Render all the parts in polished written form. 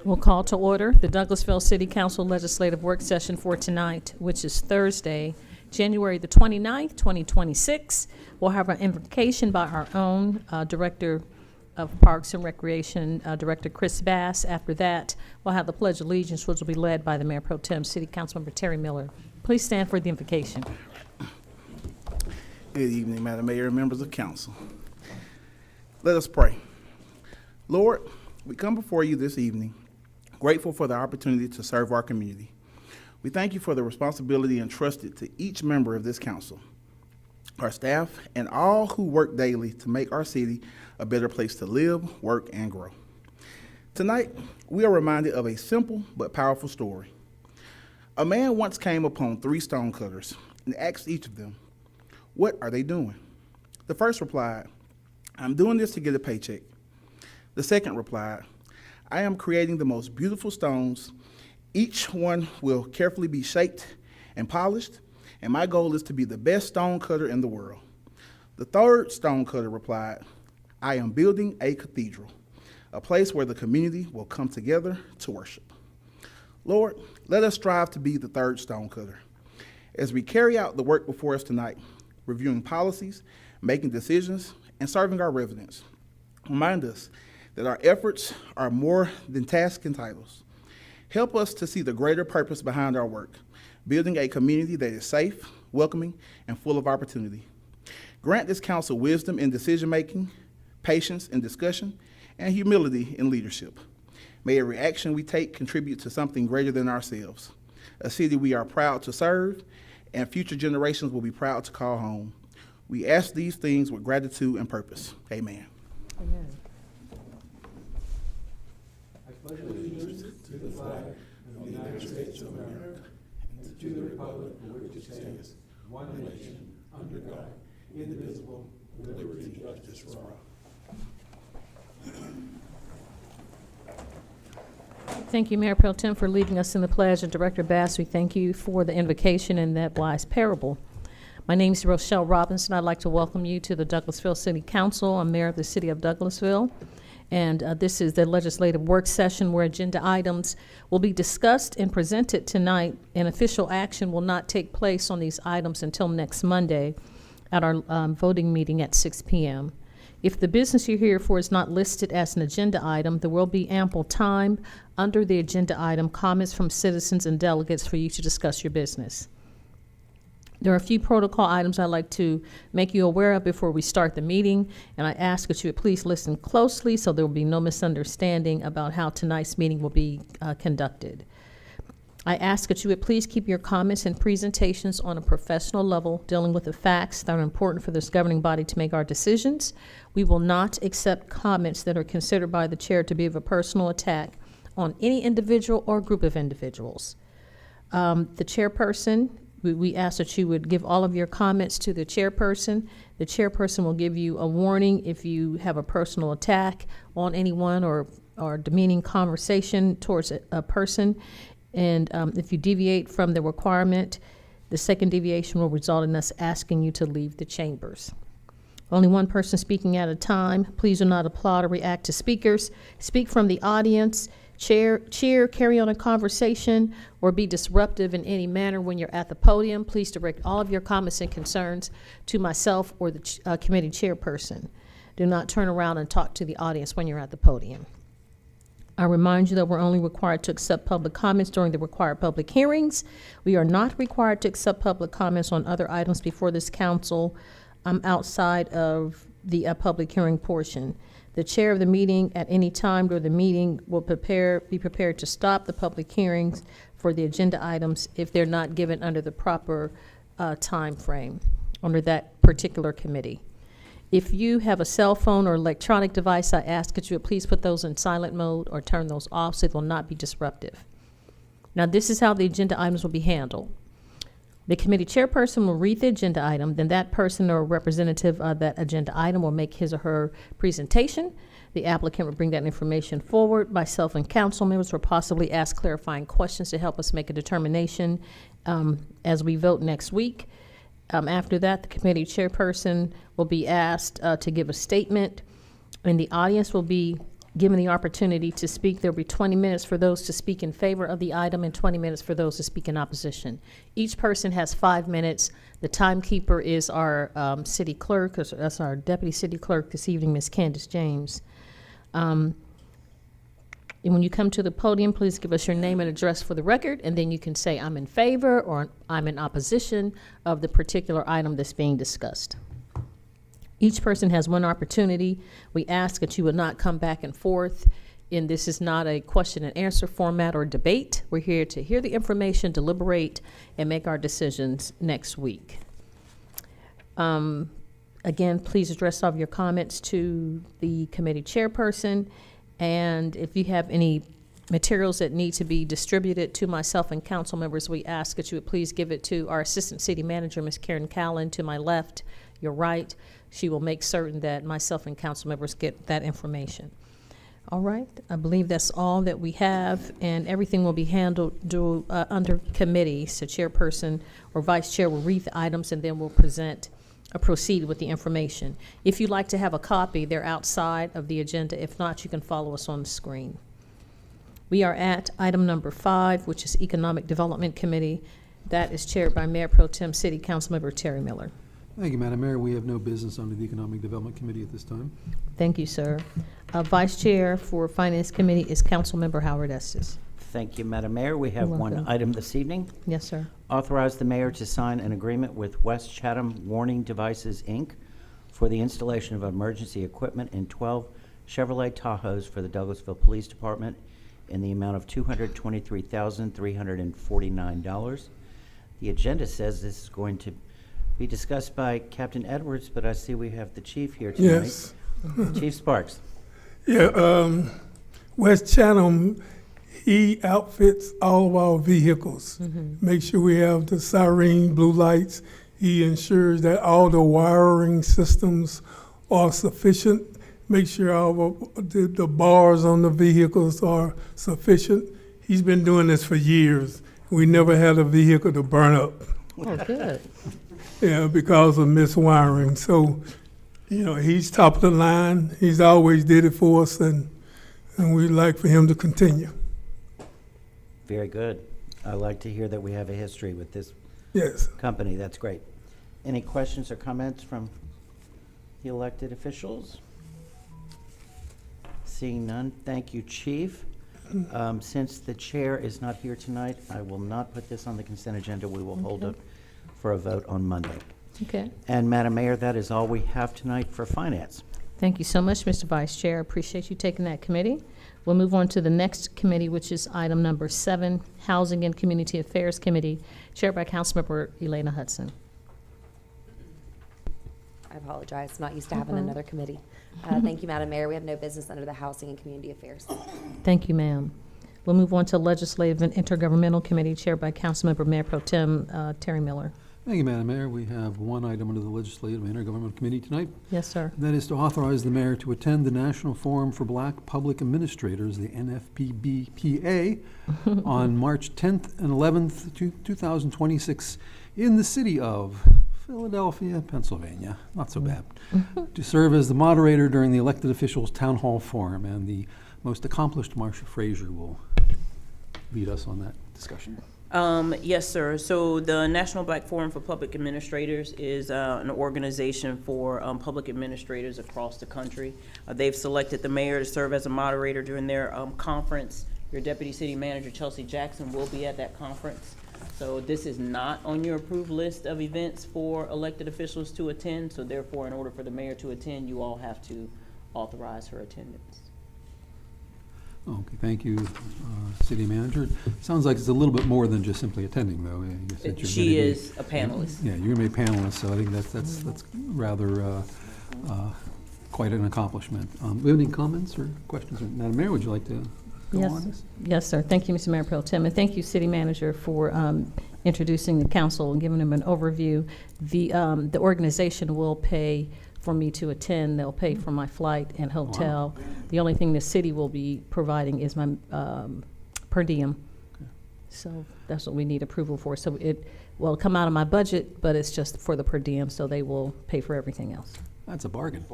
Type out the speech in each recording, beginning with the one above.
We'll call to order the Douglasville City Council Legislative Work Session for tonight, which is Thursday, January the 29th, 2026. We'll have our invocation by our own Director of Parks and Recreation, Director Chris Bass. After that, we'll have the Pledge of Allegiance, which will be led by the Mayor Pro Tem City Councilmember Terry Miller. Please stand for the invocation. Good evening, Madam Mayor and members of council. Let us pray. Lord, we come before you this evening, grateful for the opportunity to serve our community. We thank you for the responsibility entrusted to each member of this council, our staff, and all who work daily to make our city a better place to live, work, and grow. Tonight, we are reminded of a simple but powerful story. A man once came upon 3 stonecutters and asked each of them, "What are they doing?" The first replied, "I'm doing this to get a paycheck." The second replied, "I am creating the most beautiful stones. Each one will carefully be shaped and polished, and my goal is to be the best stonecutter in the world." The third stonecutter replied, "I am building a cathedral, a place where the community will come together to worship." Lord, let us strive to be the third stonecutter. As we carry out the work before us tonight, reviewing policies, making decisions, and serving our residents, remind us that our efforts are more than tasks and titles. Help us to see the greater purpose behind our work, building a community that is safe, welcoming, and full of opportunity. Grant this council wisdom in decision-making, patience in discussion, and humility in leadership. May every action we take contribute to something greater than ourselves, a city we are proud to serve, and future generations will be proud to call home. We ask these things with gratitude and purpose. Amen. Amen. To the flag of the United States of America and to the republic for which it stands, one nation, under God, indivisible, with liberty and justice for all. Thank you, Mayor Pro Tem, for leading us in the pledge, and Director Bass, we thank you for the invocation and that wise parable. My name is Rochelle Robinson. I'd like to welcome you to the Douglasville City Council. I'm Mayor of the City of Douglasville. And this is the legislative work session where agenda items will be discussed and presented tonight, and official action will not take place on these items until next Monday at our voting meeting at 6 p.m. If the business you're here for is not listed as an agenda item, there will be ample time under the agenda item, comments from citizens and delegates, for you to discuss your business. There are a few protocol items I'd like to make you aware of before we start the meeting, and I ask that you would please listen closely so there will be no misunderstanding about how tonight's meeting will be conducted. I ask that you would please keep your comments and presentations on a professional level, dealing with the facts that are important for this governing body to make our decisions. We will not accept comments that are considered by the chair to be of a personal attack on any individual or group of individuals. The chairperson, we ask that you would give all of your comments to the chairperson. The chairperson will give you a warning if you have a personal attack on anyone or demeaning conversation towards a person. And if you deviate from the requirement, the second deviation will result in us asking you to leave the chambers. Only one person speaking at a time. Please do not applaud or react to speakers. Speak from the audience. Cheer, carry on a conversation, or be disruptive in any manner when you're at the podium. Please direct all of your comments and concerns to myself or the committee chairperson. Do not turn around and talk to the audience when you're at the podium. I remind you that we're only required to accept public comments during the required public hearings. We are not required to accept public comments on other items before this council outside of the public hearing portion. The chair of the meeting at any time during the meeting will be prepared to stop the public hearings for the agenda items if they're not given under the proper time frame under that particular committee. If you have a cell phone or electronic device, I ask that you would please put those in silent mode or turn those off so it will not be disruptive. Now, this is how the agenda items will be handled. The committee chairperson will read the agenda item, then that person or representative of that agenda item will make his or her presentation. The applicant will bring that information forward. Myself and council members will possibly ask clarifying questions to help us make a determination as we vote next week. After that, the committee chairperson will be asked to give a statement, and the audience will be given the opportunity to speak. There will be 20 minutes for those to speak in favor of the item and 20 minutes for those to speak in opposition. Each person has 5 minutes. The timekeeper is our city clerk, that's our deputy city clerk this evening, Ms. Candace James. And when you come to the podium, please give us your name and address for the record, and then you can say I'm in favor or I'm in opposition of the particular item that's being discussed. Each person has one opportunity. We ask that you would not come back and forth, and this is not a question and answer format or debate. We're here to hear the information, deliberate, and make our decisions next week. Again, please address all of your comments to the committee chairperson, and if you have any materials that need to be distributed to myself and council members, we ask that you would please give it to our Assistant City Manager, Ms. Karen Callan, to my left, your right. She will make certain that myself and council members get that information. All right, I believe that's all that we have, and everything will be handled under committee. So chairperson or vice chair will read the items, and then we'll proceed with the information. If you'd like to have a copy, they're outside of the agenda. If not, you can follow us on the screen. We are at item number 5, which is Economic Development Committee. That is chaired by Mayor Pro Tem City Councilmember Terry Miller. Thank you, Madam Mayor. We have no business under the Economic Development Committee at this time. Thank you, sir. Vice Chair for Finance Committee is Councilmember Howard Estes. Thank you, Madam Mayor. We have You're one welcome. item this evening. Yes, sir. Authorize the mayor to sign an agreement with West Chatham Warning Devices, Inc. for the installation of emergency equipment in 12 Chevrolet Tahoes for the Douglasville Police Department in the amount of $223,349. The agenda says this is going to be discussed by Captain Edwards, but I see we have the chief here tonight. Yes. Chief Sparks. Yeah, West Chatham, he outfits all of our vehicles. Make sure we have the siren, blue lights. He ensures that all the wiring systems are sufficient. Make sure all of the bars on the vehicles are sufficient. He's been doing this for years. We never had a vehicle to burn up. Oh, good. Yeah, because of miswiring. So, he's top of the line. He's always did it for us, and we'd like for him to continue. Very good. I like to hear that we have a history with this Yes. company. That's great. Any questions or comments from the elected officials? Seeing none, thank you, Chief. Since the chair is not here tonight, I will not put this on the consent agenda. We will hold it for a vote on Monday. Okay. And Madam Mayor, that is all we have tonight for finance. Thank you so much, Mr. Vice Chair. I appreciate you taking that committee. We'll move on to the next committee, which is item number 7, Housing and Community Affairs Committee, chaired by Councilmember Elena Hudson. I apologize, not used to having another committee. Thank you, Madam Mayor. We have no business under the Housing and Community Affairs. Thank you, ma'am. We'll move on to Legislative and Intergovernmental Committee, chaired by Councilmember Mayor Pro Tem Terry Miller. Thank you, Madam Mayor. We have one item under the Legislative and Intergovernmental Committee tonight. Yes, sir. That is to authorize the mayor to attend the National Forum for Black Public Administrators, the NFPBPA, on March 10th and 11th, 2026, in the city of Philadelphia, Pennsylvania. Not so bad. To serve as the moderator during the elected officials' town hall forum, and the most accomplished Marcia Frazier will lead us on that discussion. Yes, sir. So the National Black Forum for Public Administrators is an organization for public administrators across the country. They've selected the mayor to serve as a moderator during their conference. Your Deputy City Manager, Chelsea Jackson, will be at that conference. So this is not on your approved list of events for elected officials to attend. So therefore, in order for the mayor to attend, you all have to authorize her attendance. Okay, thank you, City Manager. Sounds like it's a little bit more than just simply attending, though. You said you're She gonna be- is a panelist. Yeah, you're going to be a panelist, so I think that's rather quite an accomplishment. Do we have any comments or questions? Madam Mayor, would you like to go Yes. on this? Yes, sir. Thank you, Mr. Mayor Pro Tem, and thank you, City Manager, for introducing the council and giving them an overview. The organization will pay for me to attend. They'll pay for my flight and hotel. The only thing the city will be providing is my per diem. So that's what we need approval for. So it will come out of my budget, but it's just for the per diem, so they will pay for everything else. That's a bargain.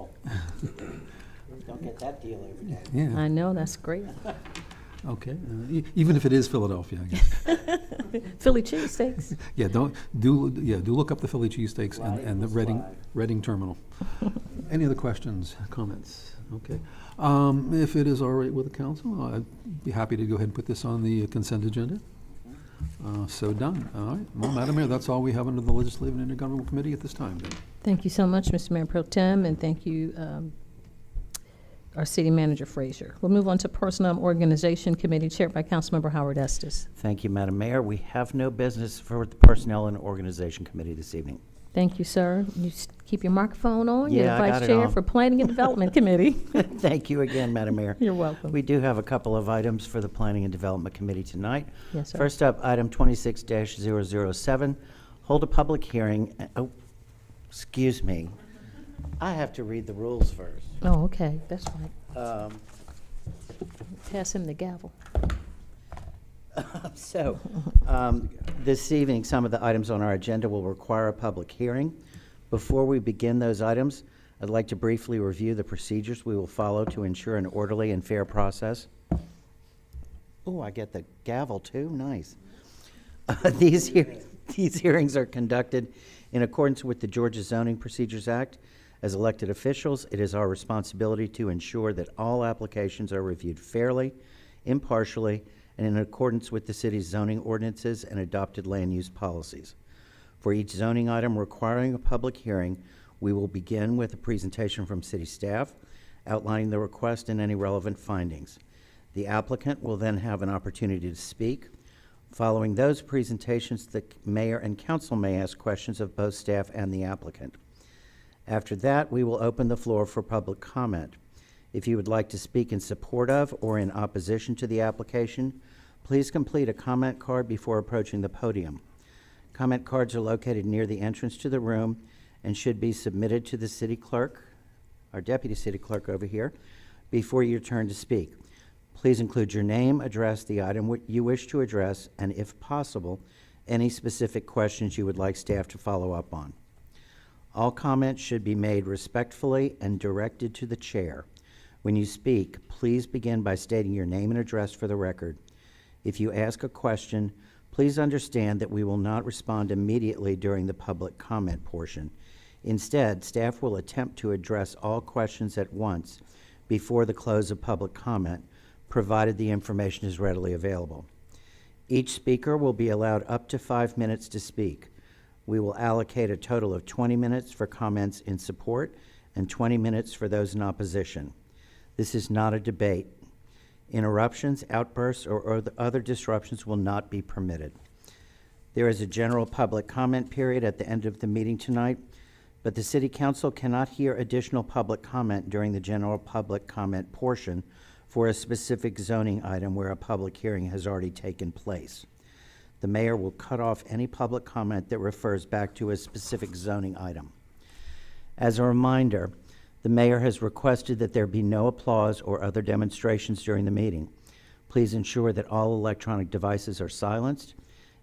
Don't get that deal every day. Yeah, I know, that's great. okay. Even if it is Philadelphia, I guess. Philly cheesesteaks. Yeah, do look up the Philly cheesesteaks and the Reading Terminal. Any other questions, comments? Okay. If it is all right with the council, I'd be happy to go ahead and put this on the consent agenda. So done. All right. Well, Madam Mayor, that's all we have under the Legislative and Intergovernmental Committee at this time. Then. Thank you so much, Mr. Mayor Pro Tem, and thank you, our City Manager Frazier. We'll move on to Personnel and Organization Committee, chaired by Councilmember Howard Estes. Thank you, Madam Mayor. We have no business for the Personnel and Organization Committee this evening. Thank you, sir. You keep your microphone on. Yeah, You're I the got Vice it Chair on. for Planning and Development Committee. Thank you again, Madam Mayor. You're welcome. We do have a couple of items for the Planning and Development Committee tonight. Yes, sir. First up, item 26-007, hold a public hearing. Oh, excuse me. I have to read the rules first. Oh, okay, that's right. Pass him the gavel. So, this evening, some of the items on our agenda will require a public hearing. Before we begin those items, I'd like to briefly review the procedures we will follow to ensure an orderly and fair process. Oh, I get the gavel too, nice. These hearings are conducted in accordance with the Georgia Zoning Procedures Act. As elected officials, it is our responsibility to ensure that all applications are reviewed fairly, impartially, and in accordance with the city's zoning ordinances and adopted land use policies. For each zoning item requiring a public hearing, we will begin with a presentation from city staff outlining the request and any relevant findings. The applicant will then have an opportunity to speak. Following those presentations, the mayor and council may ask questions of both staff and the applicant. After that, we will open the floor for public comment. If you would like to speak in support of or in opposition to the application, please complete a comment card before approaching the podium. Comment cards are located near the entrance to the room and should be submitted to the city clerk, our deputy city clerk over here, before your turn to speak. Please include your name, address, the item you wish to address, and if possible, any specific questions you would like staff to follow up on. All comments should be made respectfully and directed to the chair. When you speak, please begin by stating your name and address for the record. If you ask a question, please understand that we will not respond immediately during the public comment portion. Instead, staff will attempt to address all questions at once before the close of public comment, provided the information is readily available. Each speaker will be allowed up to 5 minutes to speak. We will allocate a total of 20 minutes for comments in support and 20 minutes for those in opposition. This is not a debate. Interruptions, outbursts, or other disruptions will not be permitted. There is a general public comment period at the end of the meeting tonight, but the City Council cannot hear additional public comment during the general public comment portion for a specific zoning item where a public hearing has already taken place. The mayor will cut off any public comment that refers back to a specific zoning item. As a reminder, the mayor has requested that there be no applause or other demonstrations during the meeting. Please ensure that all electronic devices are silenced.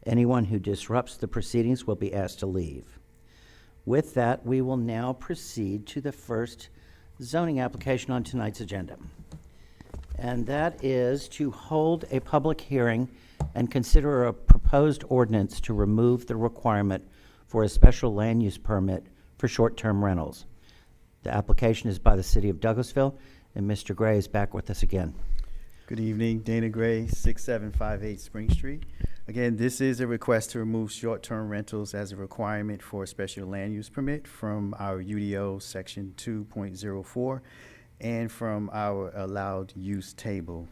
Anyone who disrupts the proceedings will be asked to leave. With that, we will now proceed to the first zoning application on tonight's agenda. And that is to hold a public hearing and consider a proposed ordinance to remove the requirement for a special land use permit for short-term rentals. The application is by the City of Douglasville, and Mr. Gray is back with us again. Good evening, Dana Gray, 6758 Spring Street. Again, this is a request to remove short-term rentals as a requirement for a special land use permit from our UDO section 2.04 and from our allowed use table.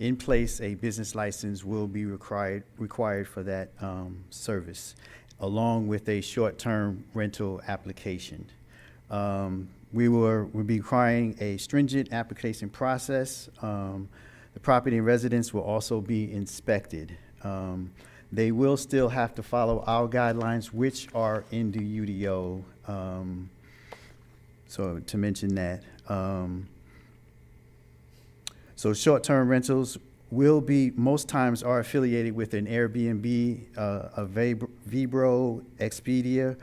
In place, a business license will be required for that service, along with a short-term rental application. We'll be requiring a stringent application process. The property and residence will also be inspected. They will still have to follow our guidelines, which are in the UDO. So to mention that. So short-term rentals will be, most times are affiliated with an Airbnb, a Vibro, Expedia,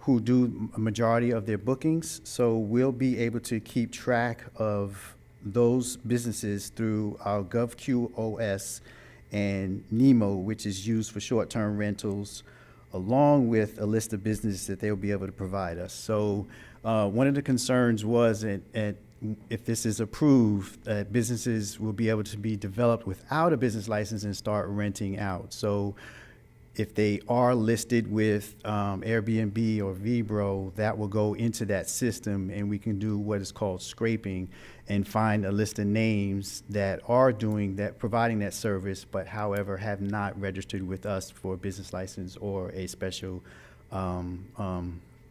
who do a majority of their bookings. So we'll be able to keep track of those businesses through our GovQ OS and NEMO, which is used for short-term rentals, along with a list of businesses that they'll be able to provide us. So one of the concerns was if this is approved, businesses will be able to be developed without a business license and start renting out. So if they are listed with Airbnb or Vibro, that will go into that system, and we can do what is called scraping and find a list of names that are doing that, providing that service, but however have not registered with us for a business license or a special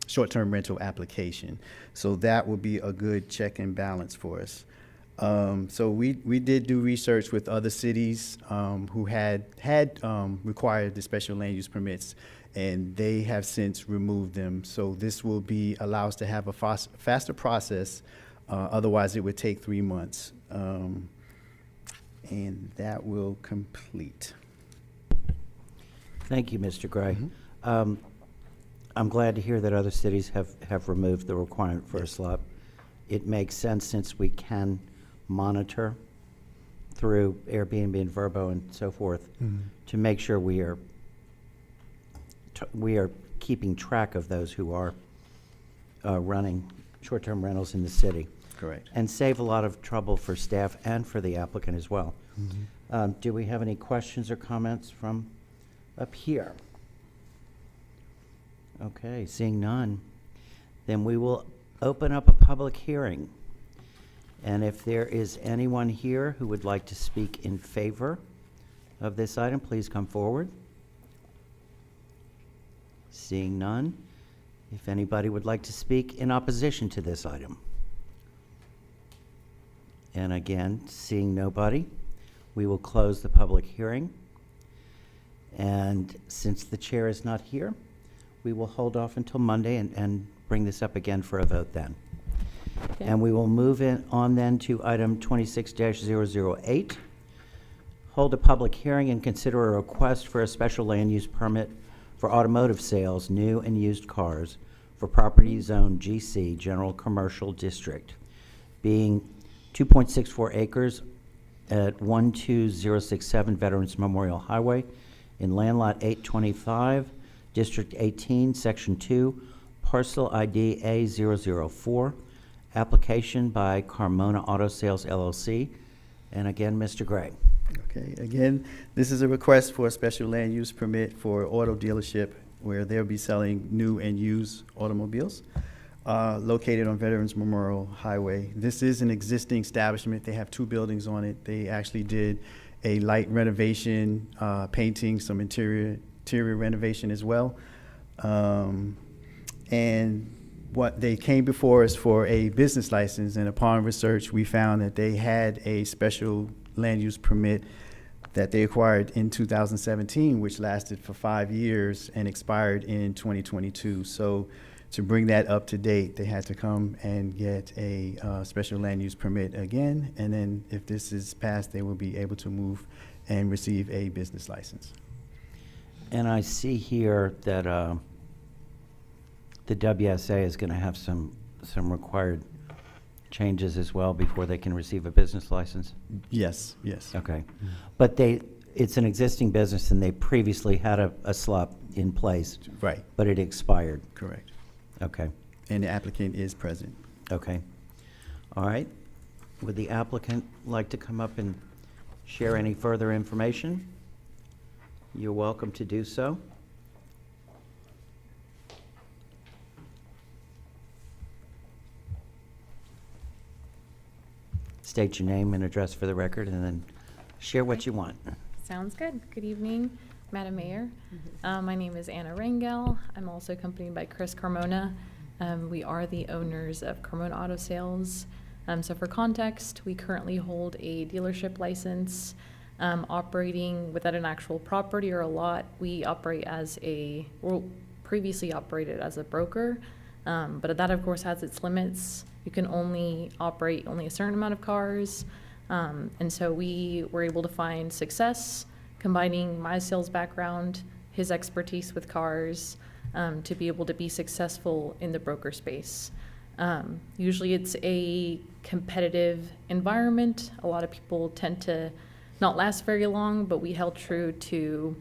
short-term rental application. So that will be a good check and balance for us. So we did do research with other cities who had required the special land use permits, and they have since removed them. So this will allow us to have a faster process. Otherwise, it would take 3 months. And that will complete. Thank you, Mr. Gray. I'm glad to hear that other cities have removed the requirement for a slot. It makes sense since we can monitor through Airbnb and Vrbo and so forth to make sure we are keeping track of those who are running short-term rentals in the city. Correct. And save a lot of trouble for staff and for the applicant as well. Do we have any questions or comments from up here? Okay, seeing none, then we will open up a public hearing. And if there is anyone here who would like to speak in favor of this item, please come forward. Seeing none, if anybody would like to speak in opposition to this item. And again, seeing nobody, we will close the public hearing. And since the chair is not here, we will hold off until Monday and bring this up again for a vote then. Okay. And we will move on then to item 26-008. Hold a public hearing and consider a request for a special land use permit for automotive sales, new and used cars, for property zone GC, General Commercial District, being 2.64 acres at 12067 Veterans Memorial Highway in land lot 825, District 18, Section 2, parcel ID A004, application by Carmona Auto Sales LLC. And again, Mr. Gray. Okay, again, this is a request for a special land use permit for auto dealership where they'll be selling new and used automobiles located on Veterans Memorial Highway. This is an existing establishment. They have 2 buildings on it. They actually did a light renovation, painting, some interior renovation as well. And what they came before us for a business license, and upon research, we found that they had a special land use permit that they acquired in 2017, which lasted for 5 years and expired in 2022. So to bring that up to date, they had to come and get a special land use permit again, and then if this is passed, they will be able to move and receive a business license. And I see here that the WSA is going to have some required changes as well before they can receive a business license? Yes, yes. Okay. But it's an existing business and they previously had a slot in place, Right, but it expired. correct. Okay, And the applicant is present. okay. All right. Would the applicant like to come up and share any further information? You're welcome to do so. State your name and address for the record, and then share what you want. Sounds good. Good evening, Madam Mayor. My name is Anna Rangel. I'm also accompanied by Chris Carmona. We are the owners of Carmona Auto Sales. So for context, we currently hold a dealership license operating without an actual property or a lot. We operate previously operated as a broker, but that of course has its limits. You can only operate a certain amount of cars. And so we were able to find success combining my sales background, his expertise with cars, to be able to be successful in the broker space. Usually it's a competitive environment. A lot of people tend to not last very long, but we held true to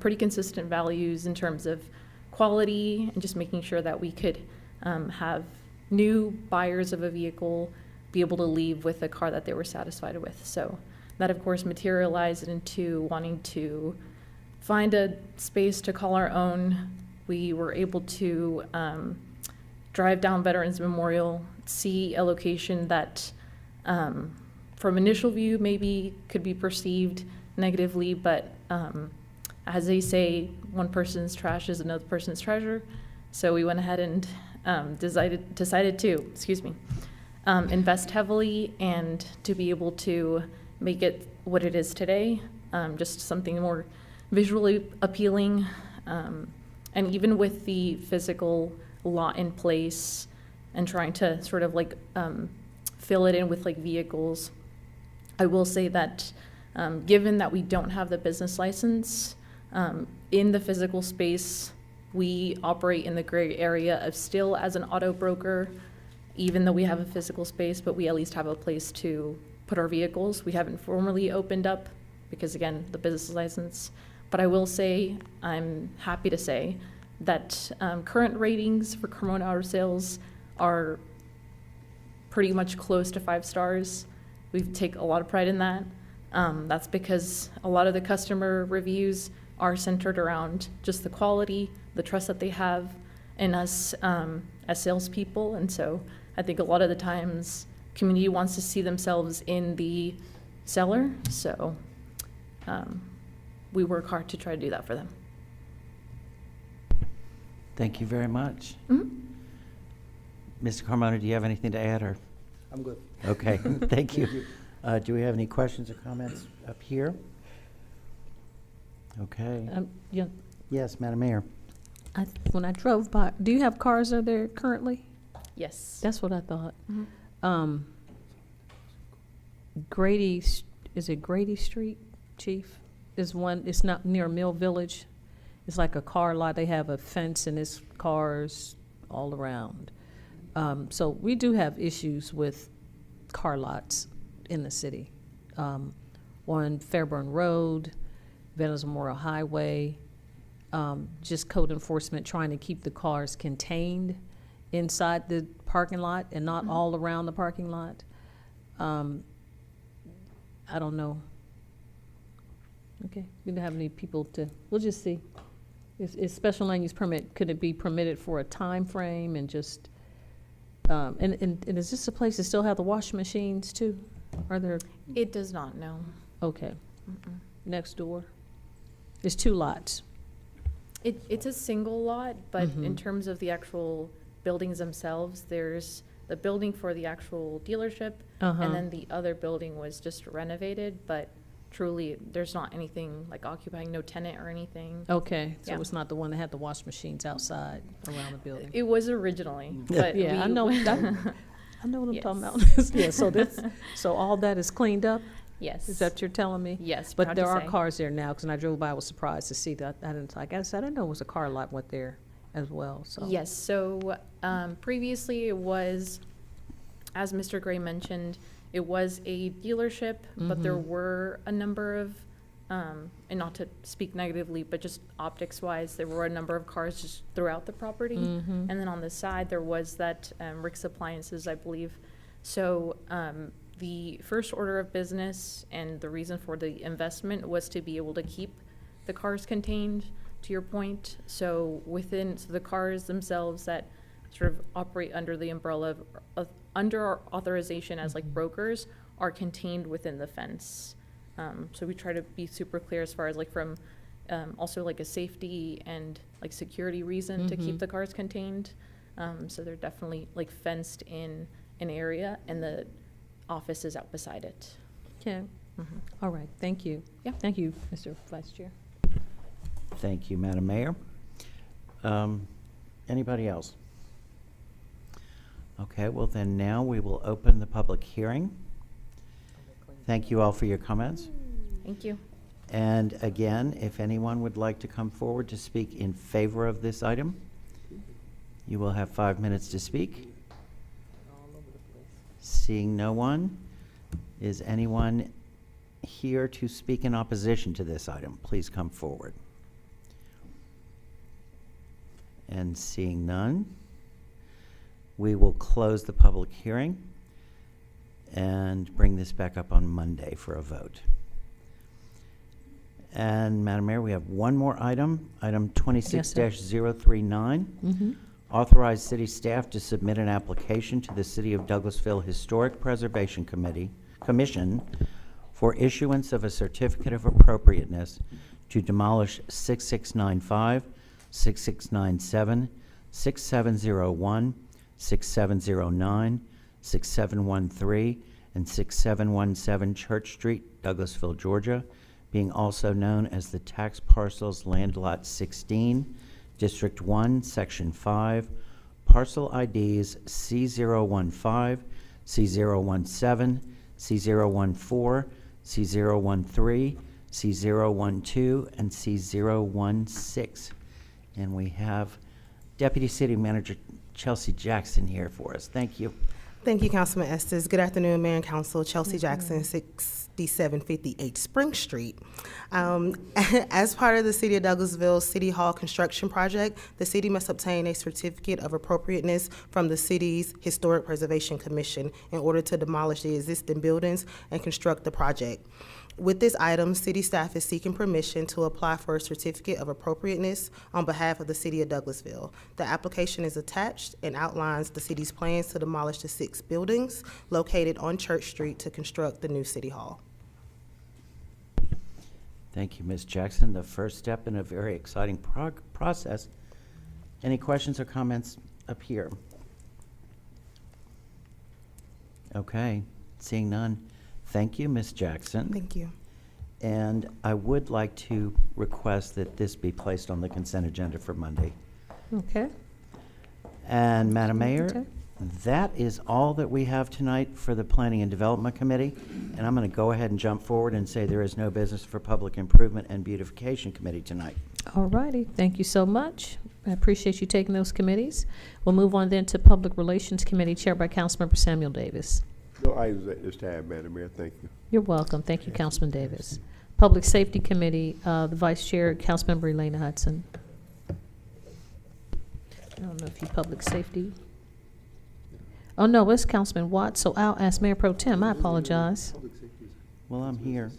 pretty consistent values in terms of quality and just making sure that we could have new buyers of a vehicle be able to leave with a car that they were satisfied with. So that, of course, materialized into wanting to find a space to call our own. We were able to drive down Veterans Memorial, see a location that from initial view maybe could be perceived negatively, but as they say, one person's trash is another person's treasure. So we went ahead and decided to, invest heavily and to be able to make it what it is today, just something more visually appealing. And even with the physical lot in place and trying to sort of like fill it in with like vehicles, I will say that given that we don't have the business license, in the physical space, we operate in the gray area of still as an auto broker, even though we have a physical space, but we at least have a place to put our vehicles. We haven't formally opened up because, again, the business license. But I will say, I'm happy to say that current ratings for Carmona Auto Sales are pretty much close to 5 stars. We take a lot of pride in that. That's because a lot of the customer reviews are centered around just the quality, the trust that they have in us as salespeople. And so I think a lot of the times community wants to see themselves in the seller. So we work hard to try to do that for them. Thank you very much. Mhm. Mr. Carmona, do you have anything to add, or? I'm good. Okay, thank you. Do we have any questions or comments up here? Okay. Yeah, Yes, Madam Mayor. when I drove by, do you have cars there currently? Yes. That's what I thought. Mhm. Grady, is it Grady Street, Chief? Is one, it's not near Mill Village. It's like a car lot. They have a fence and it's cars all around. So we do have issues with car lots in the city. On Fairburn Road, Veterans Memorial Highway, just code enforcement trying to keep the cars contained inside the parking lot and not all around the parking lot. I don't know. Okay, we don't have any people to, we'll just see. Is special land use permit, could it be permitted for a time frame and just, and is this a place that still have the washing machines too? Are there, It does not, no. okay, Mm-mm. next door? There's 2 lots. It's a single lot, but in Mhm. terms of the actual buildings themselves, there's the building for the actual dealership, Uh-huh. and then the other building was just renovated, but truly, there's not anything like occupying, no tenant or anything. Okay, so Yeah. it's not the one that had the wash machines outside around the building? It was originally, but Yeah, I we- know, I know what I'm talking Yes. about. Yeah, so that's, so all that is cleaned up? Yes. Is that what you're telling me? Yes, But proud there to are say. cars there now, because when I drove by, I was surprised to see that. I guess I didn't know it was a car lot went there as well, so. Yes, so previously it was, as Mr. Gray mentioned, it was a dealership, but there Mhm. were a number of, and not to speak negatively, but just optics-wise, there were a number of cars just throughout the property. Mhm. And then on the side, there was that Rick's Appliances, I believe. So the first order of business and the reason for the investment was to be able to keep the cars contained, to your point. So so the cars themselves that sort of operate under the umbrella of under our authorization as like brokers are contained within the fence. So we try to be super clear as far as like from also like a safety and like security reason to keep Mhm. the cars contained. So they're definitely like fenced in an area and the office is out beside it. Okay, Mhm. all right, thank you. Yeah. Thank you, Mr. Vice Chair. Thank you, Madam Mayor. Anybody else? Okay, well then now we will open the public hearing. Thank you all for your comments. Thank you. And again, if anyone would like to come forward to speak in favor of this item, you will have 5 minutes to speak. Seeing no one, is anyone here to speak in opposition to this item? Please come forward. And seeing none, we will close the public hearing and bring this back up on Monday for a vote. And Madam Mayor, we have one more item, item 26-039. Authorize city staff to submit an application to the City of Douglasville Historic Preservation Commission for issuance of a certificate of appropriateness to demolish 6695, 6697, 6701, 6709, 6713, and 6717 Church Street, Douglasville, Georgia, being also known as the tax parcels Land Lot 16, District 1, Section 5, parcel IDs C015, C017, C014, C013, C012, and C016. And we have Deputy City Manager Chelsea Jackson here for us. Thank you. Thank you, Councilman Estes. Good afternoon, Mayor and Council. Chelsea Jackson, 6758 Spring Street. As part of the City of Douglasville City Hall construction project, the city must obtain a certificate of appropriateness from the city's Historic Preservation Commission in order to demolish the existing buildings and construct the project. With this item, city staff is seeking permission to apply for a certificate of appropriateness on behalf of the City of Douglasville. The application is attached and outlines the city's plans to demolish the 6 buildings located on Church Street to construct the new City Hall. Thank you, Ms. Jackson. The first step in a very exciting process. Any questions or comments up here? Okay, seeing none. Thank you, Ms. Jackson. Thank you. And I would like to request that this be placed on the consent agenda for Monday. Okay. And Madam Mayor, Okay. that is all that we have tonight for the Planning and Development Committee. And I'm going to go ahead and jump forward and say there is no business for Public Improvement and Beautification Committee tonight. All righty. Thank you so much. I appreciate you taking those committees. We'll move on then to Public Relations Committee, chaired by Councilmember Samuel Davis. No items at this time, Madam Mayor. Thank you. You're welcome. Thank you, Councilman Davis. Public Safety Committee, the Vice Chair, Councilmember Elena Hudson. I don't know if you Public Safety. Oh, no, it's Councilman Watts, so I'll ask Mayor Pro Tem. I apologize. Well, I'm here.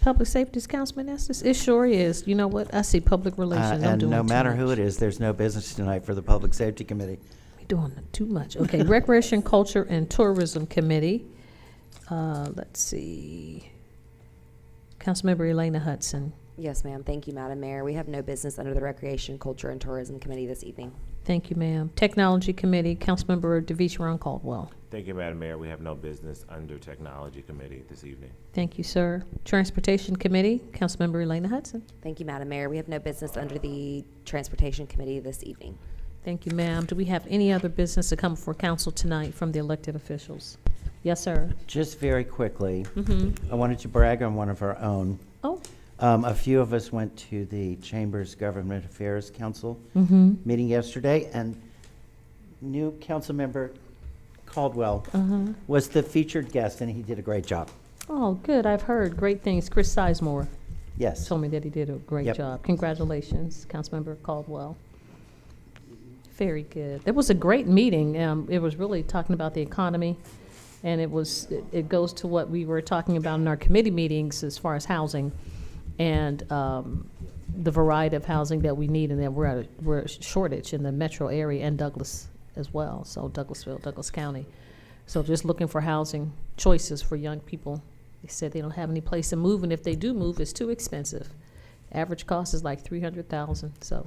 Public Safety is Councilman Estes? It sure is. You know what? I see Public Relations. I'm And doing no too matter much. who it is, there's no business tonight for the Public Safety Committee. We're doing too much. Okay, Recreation, Culture, and Tourism Committee. Let's see. Councilmember Elena Hudson. Yes, ma'am. Thank you, Madam Mayor. We have no business under the Recreation, Culture, and Tourism Committee this evening. Thank you, ma'am. Technology Committee, Councilmember DeVice Ron Caldwell. Thank you, Madam Mayor. We have no business under Technology Committee this evening. Thank you, sir. Transportation Committee, Councilmember Elena Hudson. Thank you, Madam Mayor. We have no business under the Transportation Committee this evening. Thank you, ma'am. Do we have any other business to come before council tonight from the elected officials? Yes, sir. Just very quickly, Mm-hmm. I wanted to brag on one of our own. Oh. A few of us went to the Chamber's Government Affairs Council Mm-hmm. meeting yesterday, and new council member Caldwell Uh-huh. was the featured guest, and he did a great job. Oh, good. I've heard great things. Chris Sizemore Yes. told me that he did a great Yep. job. Congratulations, Councilmember Caldwell. Very good. It was a great meeting. It was really talking about the economy, and it goes to what we were talking about in our committee meetings as far as housing and the variety of housing that we need, and that we're a shortage in the metro area and Douglas as well. So Douglasville, Douglas County. So just looking for housing choices for young people. They said they don't have any place to move, and if they do move, it's too expensive. Average cost is like $300,000. So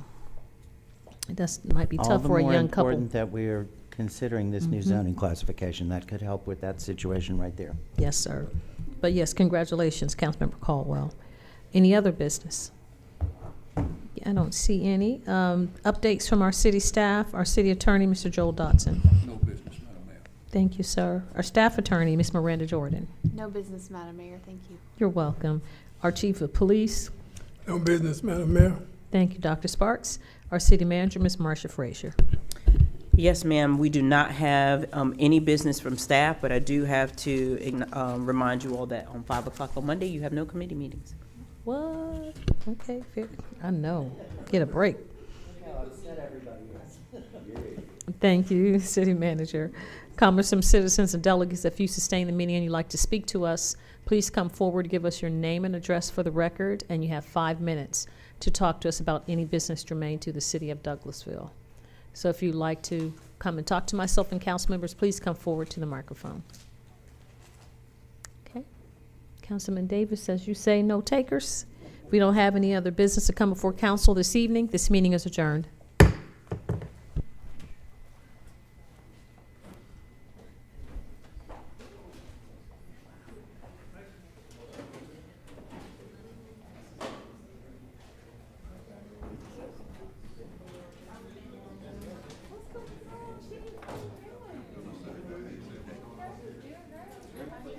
that might be tough for a young All the more couple. important that we are considering this new Mhm. zoning classification. That could help with that situation right there. Yes, sir. But yes, congratulations, Councilmember Caldwell. Any other business? Yeah, I don't see any. Updates from our city staff, our city attorney, Mr. Joel Dotson. No business, Madam Mayor. Thank you, sir. Our staff attorney, Ms. Miranda Jordan. No business, Madam Mayor. Thank you. You're welcome. Our Chief of Police. No business, Madam Mayor. Thank you, Dr. Sparks. Our City Manager, Ms. Marsha Frazier. Yes, ma'am, we do not have any business from staff, but I do have to remind you all that on 5 o'clock on Monday, you have no committee meetings. What? Okay, fair. I know. Get a break. Thank you, City Manager. Comments from citizens and delegates. If you sustain the meeting and you'd like to speak to us, please come forward, give us your name and address for the record, and you have 5 minutes to talk to us about any business germane to the city of Douglasville. So if you'd like to come and talk to myself and council members, please come forward to the microphone. Okay. Councilman Davis, as you say, no takers. We don't have any other business to come before council this evening. This meeting is adjourned.